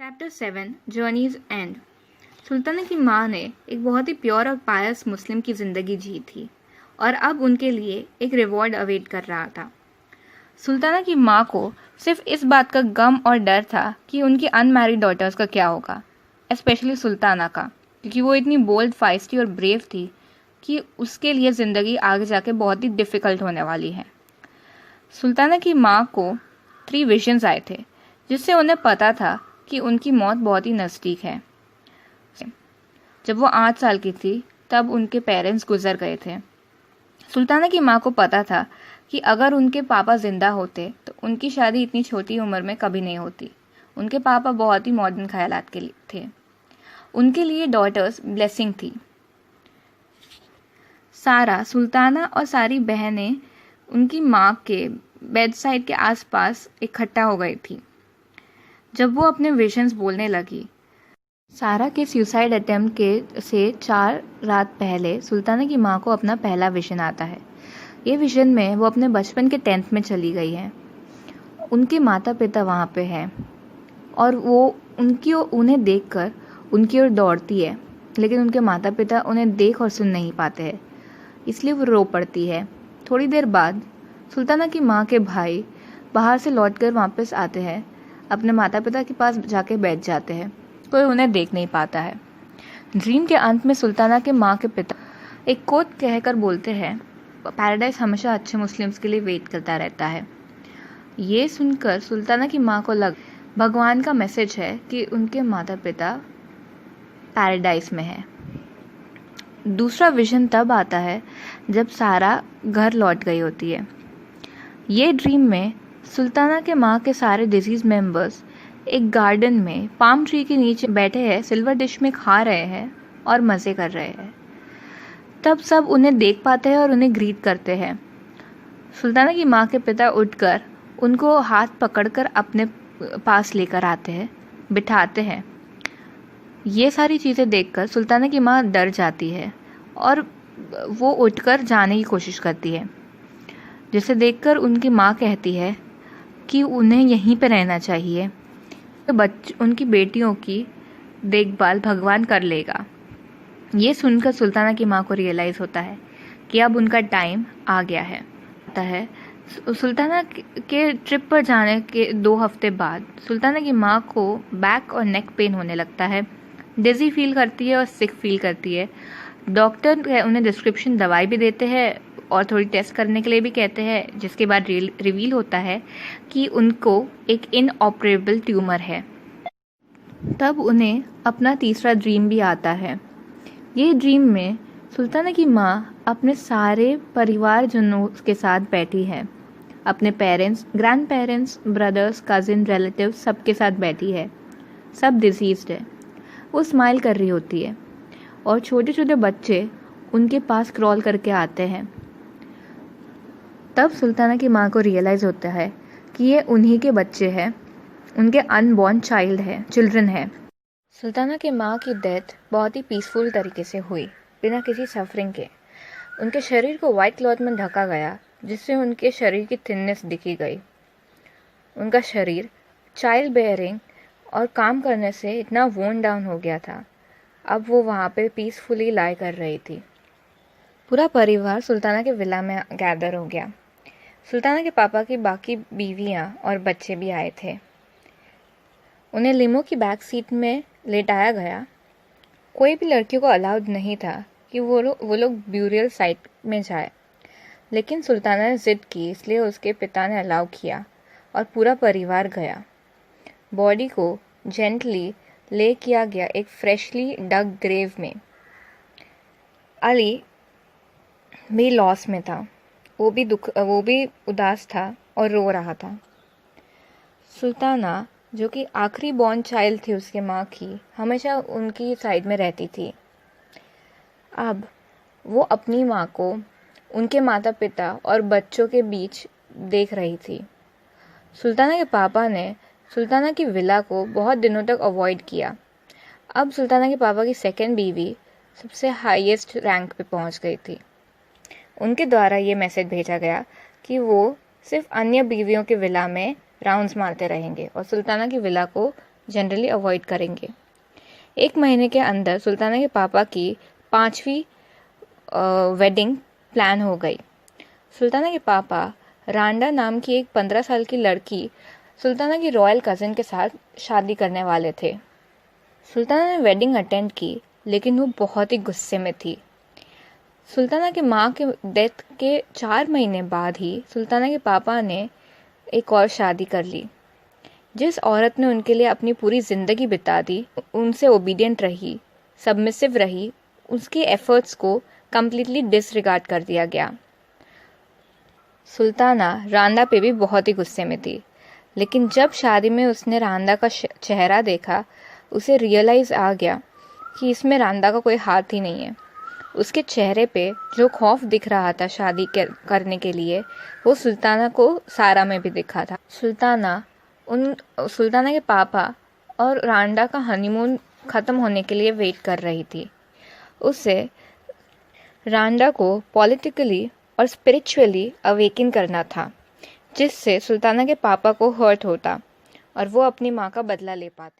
Chapter 7 journeys and. Sultana की माँ ने एक बहुत ही प्योर और पायस मुस्लिम की ज़िंदगी जी थी और अब उनके लिए एक रिवॉर्ड अवेट कर रहा था। सुल्ताना की माँ को सिर्फ इस बात का गम और डर था कि उनकी अनमैरिड डॉटर्स का क्या होगा, स्पेशली सुल्ताना का, क्योंकि वो इतनी बोल्ड, फाइस्टी और ब्रेव थी कि उसके लिए ज़िंदगी आगे जाके बहुत ही डिफ़िकल्ट होने वाली है। सुल्ताना की माँ को 3 विजन्स आए थे जिससे उन्हें पता था कि उनकी मौत बहुत ही नज़दीक है। जब वो 8 साल की थी तब उनके पेरेंट्स गुजर गए थे। सुल्ताना की माँ को पता था कि अगर उनके पापा जिंदा होते तो उनकी शादी इतनी छोटी उम्र में कभी नहीं होती। उनके पापा बहुत ही मॉडर्न ख्यालात के लिए थे। उनके लिए डॉटर्स ब्लेसिंग थी। सारा, सुल्ताना और सारी बहनें उनकी माँ के बेड साइड के आसपास इकट्ठा हो गई थी जब वो अपने विजन्स बोलने लगी। सारा के सुसाइड अटेम्प्ट के से 4 रात पहले सुल्ताना की माँ को अपना पहला विजन आता है। ये विजन में वो अपने बचपन के 10th में चली गई है। उनके माता पिता वहाँ पे हैं और वो उन्हें देखकर उनकी ओर दौड़ती है, लेकिन उनके माता पिता उन्हें देख और सुन नहीं पाते हैं, इसलिए वो रो पड़ती है। थोड़ी देर बाद सुल्ताना की माँ के भाई बाहर से लौटकर वापस आते हैं, अपने माता पिता के पास जाके बैठ जाते हैं। कोई उन्हें देख नहीं पाता है। ड्रीम के अंत में सुल्ताना के माँ के पिता एक कोट कहकर बोलते हैं, पैराडाइज हमेशा अच्छे मुस्लिम्स के लिए वेट करता रहता है। ये सुनकर सुल्ताना की माँ को भगवान का मैसेज है कि उनके माता पिता पैराडाइज में है। दूसरा विजन तब आता है जब सारा घर लौट गई होती है। ये ड्रीम में सुल्ताना के माँ के सारे डिजीज मेंबर्स एक गार्डन में पाम ट्री के नीचे बैठे हैं, सिल्वर डिश में खा रहे हैं और मज़े कर रहे हैं। तब सब उन्हें देख पाते हैं और उन्हें ग्रीट करते हैं। सुल्ताना की माँ के पिता उठकर उनको हाथ पकड़कर अपने पास लेकर आते हैं, बिठाते हैं। ये सारी चीज़ें देखकर सुल्ताना की माँ डर जाती है और वो उठकर जाने की कोशिश करती है, जिसे देखकर उनकी माँ कहती है कि उन्हें यहीं पर रहना चाहिए, उनकी बेटियों की देखभाल भगवान कर लेगा। ये सुनकर सुल्ताना की माँ को रियलाइज़ होता है कि अब उनका टाइम आ गया है। सुल्ताना के ट्रिप पर जाने के 2 हफ्ते बाद सुल्ताना की माँ को बैक और नेक पेन होने लगता है, डिजी फील करती है और सिक फील करती है। डॉक्टर उन्हें डिस्क्रिप्शन दवाई भी देते हैं और थोड़ी टेस्ट करने के लिए भी कहते हैं, जिसके बाद रिवील होता है कि उनको एक इनऑपरेबल ट्यूमर है। तब उन्हें अपना तीसरा ड्रीम भी आता है। ये ड्रीम में सुल्ताना की माँ अपने सारे परिवारजनों के साथ बैठी है, अपने parents, grand parents, brothers, cousin, relative सबके साथ बैठी है। सब डिजीज्ड है। वो स्माइल कर रही होती है और छोटे छोटे बच्चे उनके पास क्रॉल करके आते हैं। तब सुल्ताना की माँ को रियलाइज़ होता है कि ये उन्हीं के बच्चे हैं, उनके अनबॉर्न चिल्ड्रन है। सुल्ताना की माँ की डेथ बहुत ही पीसफुल तरीके से हुई, बिना किसी सफरिंग के। उनके शरीर को वाइट क्लॉथ में ढका गया, जिससे उनके शरीर की थिननेस दिखी गई। उनका शरीर चाइल्ड बेयरिंग और काम करने से इतना वोन डाउन हो गया था। अब वो वहाँ पे पीसफुली लाई कर रही थी। पूरा परिवार सुल्ताना के विला में गैदर हो गया। सुल्ताना के पापा की बाकी बीवियाँ और बच्चे भी आए थे। उन्हें लिमो की बैक सीट में लेटाया गया। कोई भी लड़कियों को अलाउड नहीं था कि वो लोग ब्यूरियल साइट में जाए, लेकिन सुल्ताना ने ज़िद की, इसलिए उसके पिता ने अलाउ किया और पूरा परिवार गया। बॉडी को जेंटली ले किया गया एक फ्रेशली डग ग्रेव में। अली भी लॉस में था, वो भी उदास था और रो रहा था। सुल्ताना, जो कि आखिरी बॉर्न चाइल्ड थी उसके माँ की, हमेशा उनकी साइड में रहती थी। अब वो अपनी माँ को उनके माता पिता और बच्चों के बीच देख रही थी। सुल्ताना के पापा ने सुल्ताना की विला को बहुत दिनों तक अवॉइड किया। अब सुल्ताना के पापा की सेकंड बीवी सबसे हाईएस्ट रैंक पे पहुंच गई थी। उनके द्वारा ये मैसेज भेजा गया कि वो सिर्फ अन्य बीवियों के विला में राउंड्स मारते रहेंगे और सुल्ताना की विला को जनरली अवॉइड करेंगे। 1 महीने के अंदर सुल्ताना के पापा की 5वीं वेडिंग प्लान हो गई। सुल्ताना के पापा रांडा नाम की एक 15 साल की लड़की सुल्ताना की रॉयल कज़न के साथ शादी करने वाले थे। सुल्ताना ने वेडिंग अटेंड की, लेकिन वो बहुत ही गुस्से में थी। सुल्ताना के माँ के डेथ के 4 महीने बाद ही सुल्ताना के पापा ने एक और शादी कर ली। जिस औरत ने उनके लिए अपनी पूरी ज़िंदगी बिता दी, उनसे ओबीडियंट रही, सबमिसिव रही, उसके एफर्ट्स को कम्प्लीटली डिसरिगार्ड कर दिया गया। सुल्ताना रांदा पे भी बहुत ही गुस्से में थी, लेकिन जब शादी में उसने रांदा का चेहरा देखा, उसे रियलाइज़ आ गया कि इसमें रांदा का कोई हाथ ही नहीं है। उसके चेहरे पे जो खौफ दिख रहा था शादी करने के लिए, वो सुल्ताना को सारा में भी दिखा था। सुल्ताना के पापा और रांडा का हनीमून ख़त्म होने के लिए वेट कर रही थी। उसे रांडा को पॉलिटिकली और स्पिरिचुअली अवेकन करना था, जिससे सुल्ताना के पापा को हर्ट होता और वो अपनी माँ का बदला ले पाती।